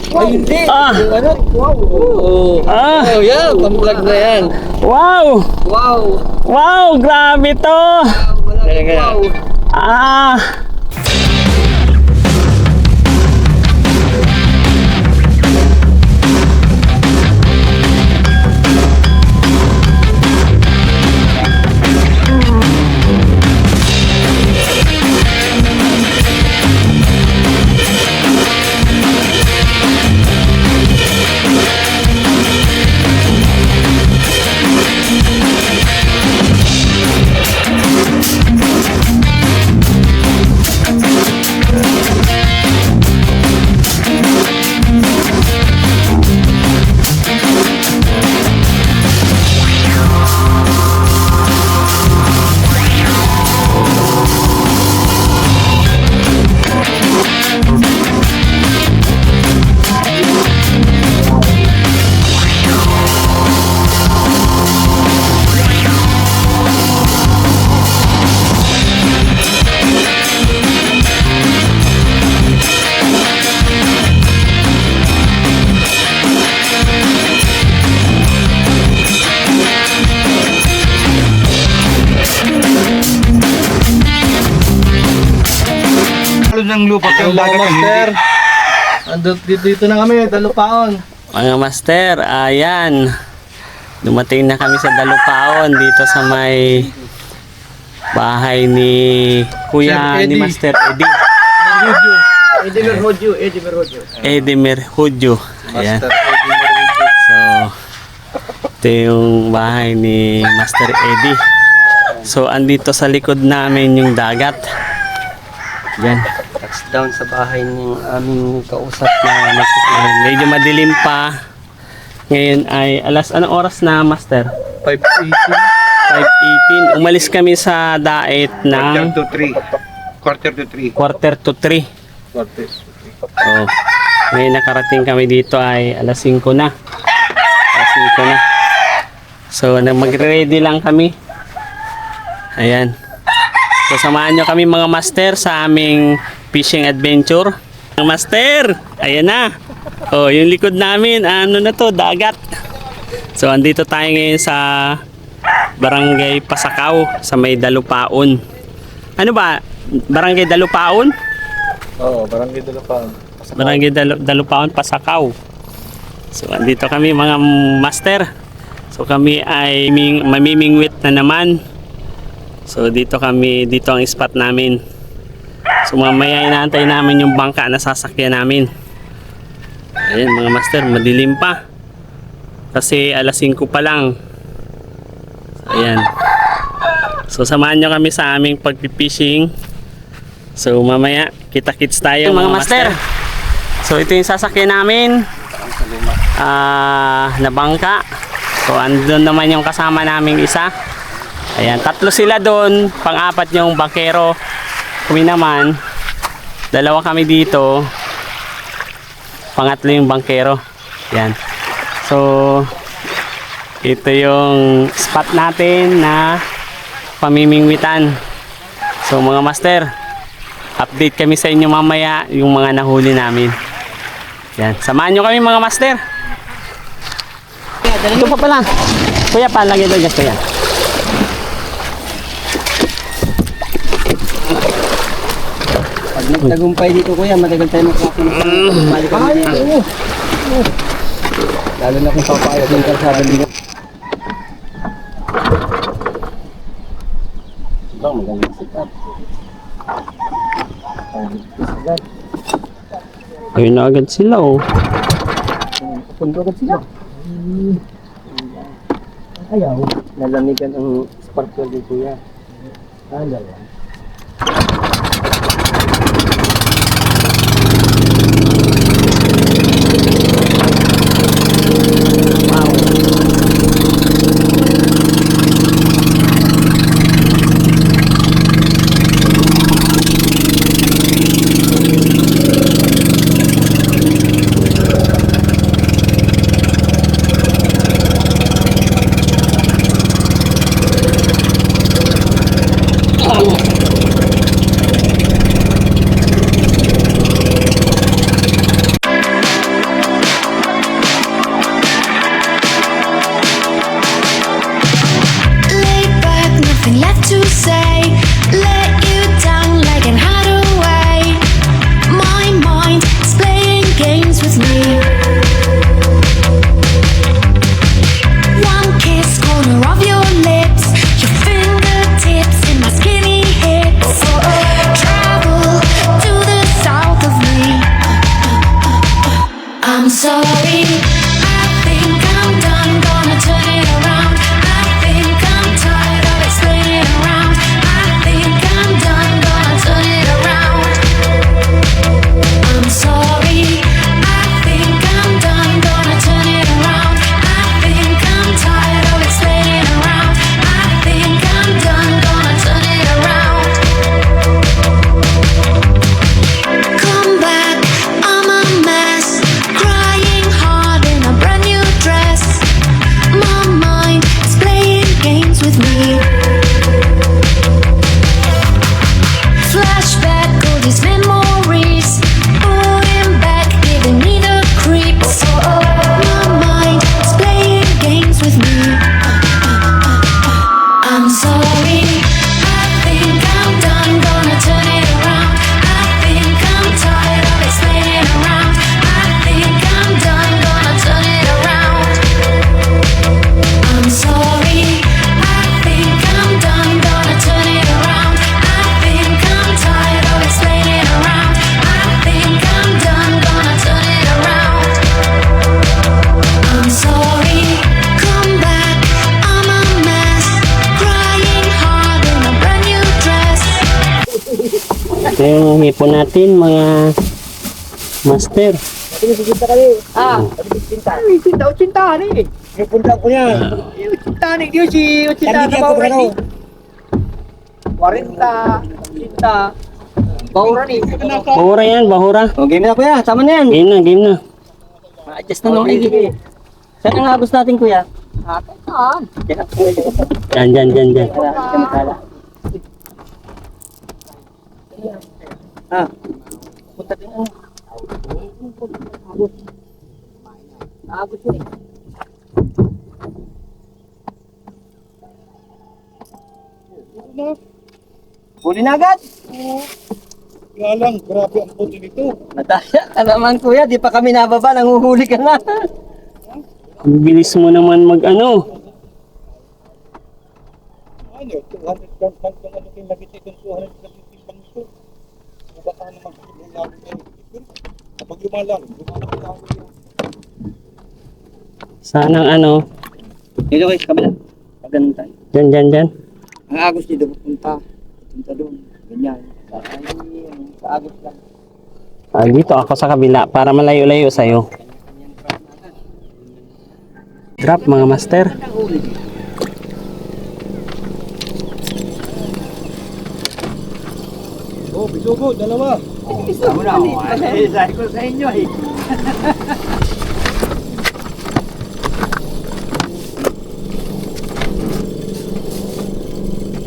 Ay, hindi. Ah. Yung ano? Wow. Oh. Ah. Oh, yan. Pang-vlog na yan. Wow! Wow. Wow! Grabe to! Wala Kaya nga. wow. Ah! Ng lupa Hello, yung dagat yung master. Dito na kami, Dalupaon. Mga master, ayan. Dumating na kami sa Dalupaon dito sa may bahay ni Kuya Sir ni Eddie. Master Eddie. Eddie Merhodio. Eddie Merhudio. Ayan. Master Eddie Merhodio. So, ito yung bahay ni Master Eddie. So, andito sa likod namin yung dagat. Yan. Touchdown sa bahay ng aming kausap na Ayan, medyo madilim pa. Ngayon ay anong oras na, Master? 5:18. 5:18. Umalis kami sa daet ng Quarter to 3. quarter to 3. Oh. Ngayon nakarating kami dito ay alas 5 na. Alas 5 na. So magre-ready lang kami. Ayan. So samahan nyo kami mga master sa aming fishing adventure. Mga master, ayan na. Oh, yung likod namin, ano na to, dagat. So andito tayo ngayon sa Barangay Pasakaw sa may Dalupaon. Ano ba? Barangay Dalupaon? Oo, Barangay Dalupaon. Barangay Dalupaon, Pasakaw. So andito kami mga master. So kami ay mamimingwit na naman. So dito ang spot namin. So mamaya inaantay namin yung bangka na sasakyan namin. Ayan mga master, madilim pa. Kasi alas 5 pa lang. Ayan. So samahan nyo kami sa aming pagpipishing. So mamaya kita-kits tayo mga master. So ito yung sasakyan namin. Na bangka. So andun naman yung kasama naming isa. Ayan, 3 sila doon, pang-4 yung bangkero. Kami naman, 2 kami dito. Pang-3 yung bangkero. Ayan. So, ito yung spot natin na pamimingwitan. So mga master, update kami sa inyo mamaya yung mga nahuli namin. Ayan, samahan nyo kami mga master. Ito pa pala. Kuya, palagay doon, kuya. Nagtagumpay dito kuya, matagal tayo makakapunta. Balik kami dito. Lalo na kung papayag ng kalsada dito. Bang, magandang sikat. Ayun na agad sila oh. Pupunto agad sila. Ayaw. Nalamigan ang sparkler dito kuya. Dalawa. games with me. One kiss, corner of your lips, your fingertips in my skinny hips. Travel to the south of me. I'm sorry, I think I'm done, gonna turn it around. I think I'm tired of explaining around. I think I'm done, gonna turn it around. I'm sorry, I think I'm done, gonna turn it around. I think I'm tired of explaining around. I think I'm done, gonna turn it around. Come back, I'm a mess, crying hard in a brand new dress. My mind is playing games with me. Flashback, all these memories, going back, giving me the creeps. My mind is playing games with me. I'm sorry, I think I'm done, gonna turn it around. I think I'm tired of explaining around. I think I'm done, gonna turn it around. I'm sorry, I think I'm done, gonna turn it around. I think I'm tired of explaining around. I think I'm done, gonna turn it around. I'm sorry, come back, I'm a mess, crying hard in a brand new dress. Ito yung hipon natin, mga master. Cinta ni. Yung punta ko yan. Yung cinta ni. Yung cinta na bawra ni. 40, cinta. Bawra ni. Bahura yan, bahura. O, game na kuya. Tama na yan. Game na, game na. Ma-adjust na nung lagi. Saan ang agos natin kuya? Atin saan? Dyan. Ah. Punta din ang agos. Agos yun eh. Huli na agad. Kaya lang, grabe ang puti nito. Mataya ka naman kuya, di pa kami nababa, nanguhuli ka na. Ang bilis mo naman mag-ano. Ano, 200 grams lang itong ano kayo lagit itong 200 grams itong pangso. O baka naman kasi yung lalo kayo. Kapag lumalang lang. Saan ang ano? Dito guys, kabila. Pag ganun tayo. Dyan. Ang agos dito, punta doon. Ganyan. Sa agos lang. Dito ako sa kabila para malayo-layo sa'yo. Drop mga master. Oh, bisugo, dalawa. Tama na ako. Sabi ko sa inyo eh.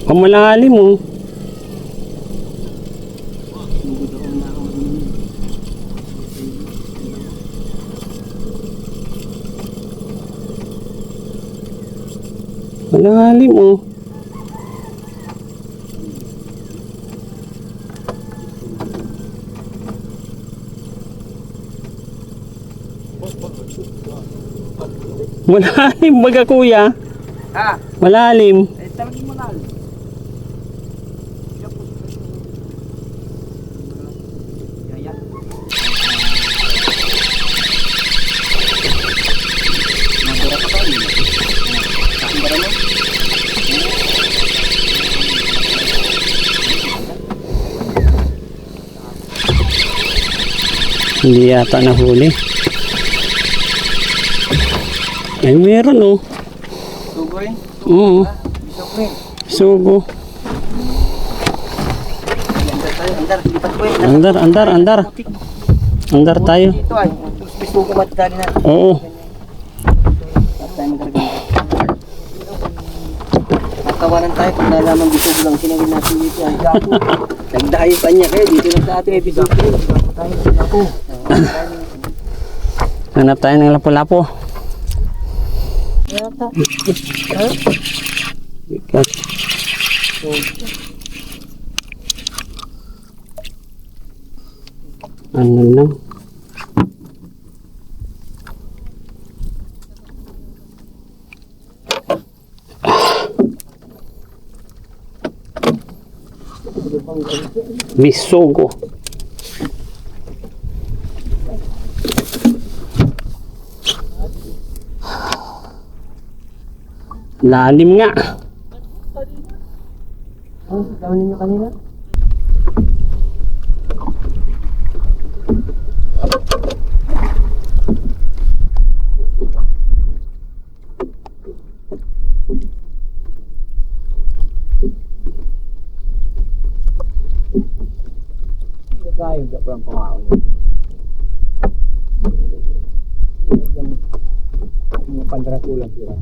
Kamalalim mo. Malalim mo. Malalim baga kuya. Ha? Malalim. Talagang mahal. Hindi yata nahuli. Ay meron oh. Sugo rin. Oo. Bisok rin. Sugo. Andar, lipat ko eh. Andar. Andar tayo. Dito ay, bisugo matidali na. Oo. Tayo magkaragay. Natawanan tayo pag nalaman bisugo lang sinawin natin dito ay gapo. Nagdayo pa niya kayo, dito lang sa ating ay bisugo. Tayo sa gapo. Hanap tayo ng lapu-lapu. Bigat. Ano lang. Bisugo. Lalim nga. Oh, gawin ninyo kanina. Tayo sa parang pangawin. Mga pandratulang sila.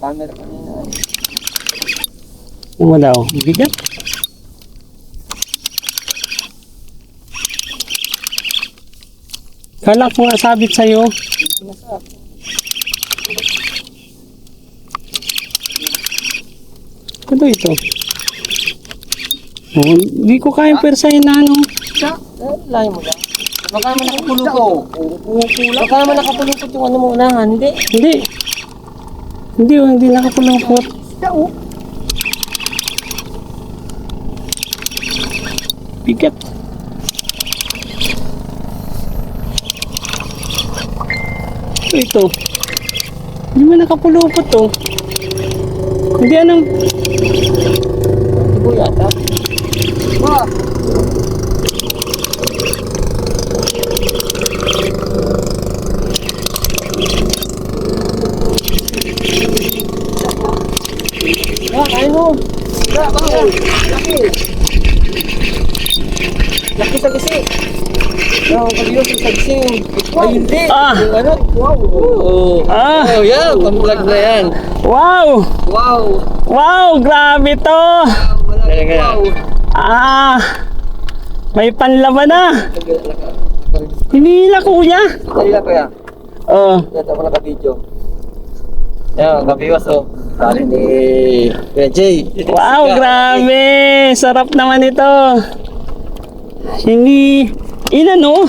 Camera kanina. Ano daw? Bigat? Kala ko nga sabit sa'yo. Ano ito? Oh, hindi ko kaya persahin na ano. Layo mo lang. Baka naman nakapulupot. Baka naman nakapulupot yung ano mo unahan. Hindi. Hindi. Hindi nakapulungkot. Bigat. Ito. Hindi mo nakapulupot to. Hindi anong... Ibo yata. Wah! Kain mo. Laki sa gisi. Yung kabiyo sa gisi. Ay, hindi. Ah! Yung ano? Wow. Oh. Ah! Oh, yan. Pang-vlog na yan. Wow! Wow. Wow! Grabe to! Wow. Ah! May panlaban na! Hinila kuya! Kanila ko yan. Oh. Yan ako naka-video. Yan, kabiwas oh. Kali ni Kuya Jay. Wow, grabe! Sarap naman ito. Hindi... Inano?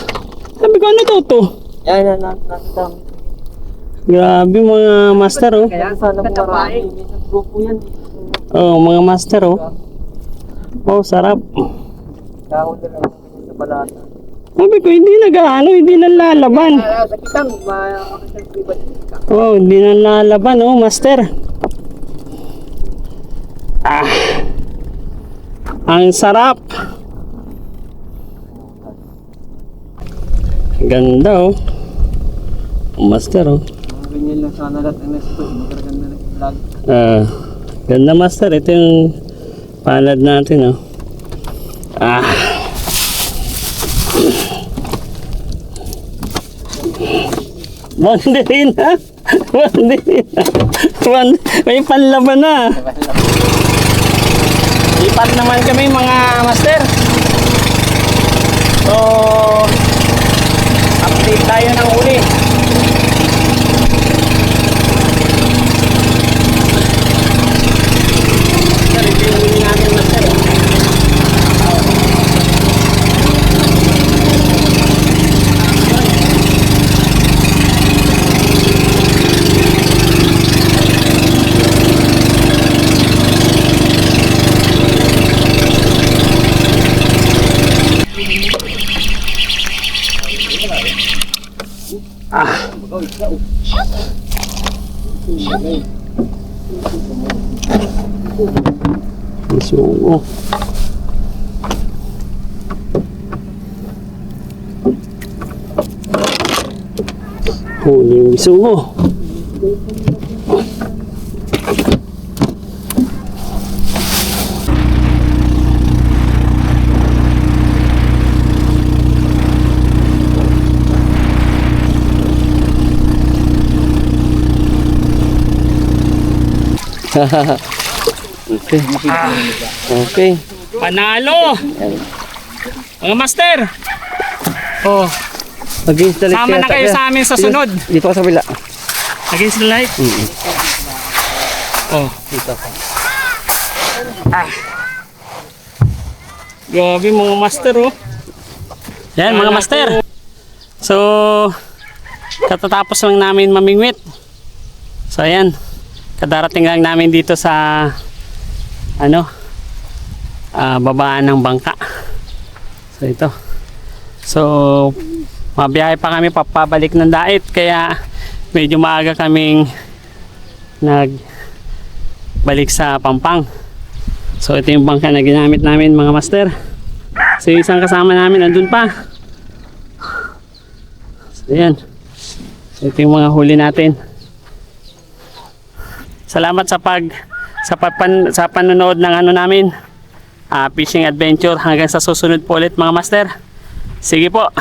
Sabi ko, ano to? Yan, nakita. Grabe mga master, oh. Kaya sana marami. Minsan grupo yan. Oh, mga master, oh. Oh, sarap. Kahon na lang sa balata. Sabi ko, hindi hindi nalalaban. Sa kitang, makakasang pribad ka. Oh, hindi nalalaban, oh, master. Ah. Ang sarap. Ganda, oh. Master, oh. Mga ganyan lang sana lahat ang nasa magaganda na vlog. Ganda, master. Ito yung palad natin, oh. Ah. Bandirin, ha? Bandirin, ha? May panlaban na. Lipat naman kami mga master. So, update tayo ng uli. Master, ito yung uli natin, master. Bisugo. Huli yung bisugo. Okay. Okay. Panalo! Mga master! Oh, Mag-install sama na kayo sa amin sa sunod. Dito ka sa bila. Against the light. Oh, Dito ka. grabe mga master oh. Yan mga master. So, katatapos lang namin mamingwit. So ayan, kadarating lang namin dito sa babaan ng bangka. So ito. So, mabiyahe pa kami papabalik ng Dait, kaya medyo maaga kaming nagbalik sa Pampang. So ito yung bangka na ginamit namin mga master. So yung isang kasama namin andun pa. So ayan. So ito yung mga huli natin. Salamat sa panonood ng namin, fishing adventure. Hanggang sa susunod po ulit mga master. Sige po.